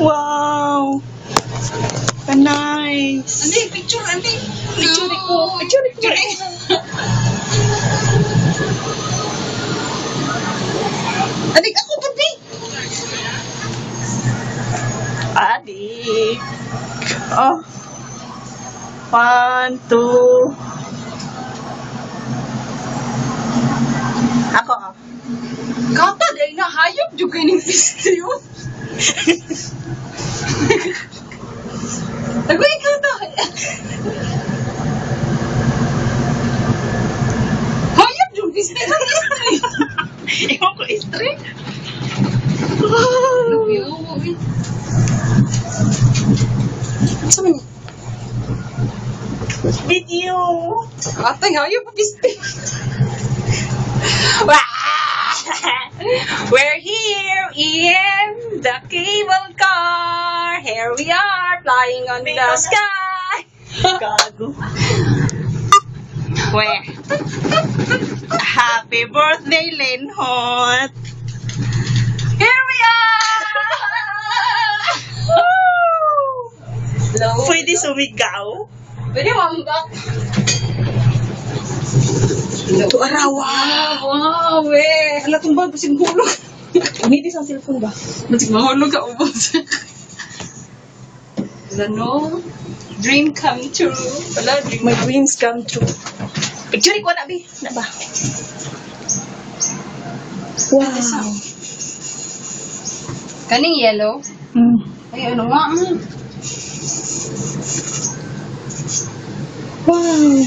Wow. Nice. Andi, picture, andi. Picture ko. Picture ko. Adik, ako pa di. Adik. Oh. 1, 2. Ako. Kata, dahil nahayop juga ni piste yun. Ako ikaw to. Hayop yung piste. Ikaw ko istri. Sa man? Video. Atay, hayop yung piste. We're here in the cable car. Here we are flying on the sky. Gago. Where? Happy birthday, Lenhot. Here we are. Woo! Pwede sumigaw? Pwede mambak. Ito arawa. Wow, eh. Ala, tumbal, pasing hulog. Umitis ang cellphone ba? Masig mahulog ka ubos. Ano? Dream come true. Wala, dream. My dreams come true. Picture ko na, Bi. Na ba? Wow. Kaning yellow? Ay, ano nga? Wow.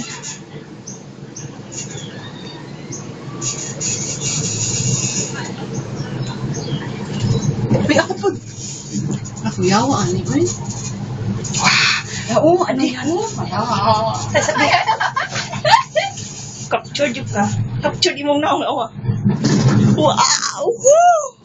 Ay, ako po. Ako yawa, ano yun? Oo, ano yan? Yawa. Capture di ka. Capture di mong naong awa. Wow! Woo!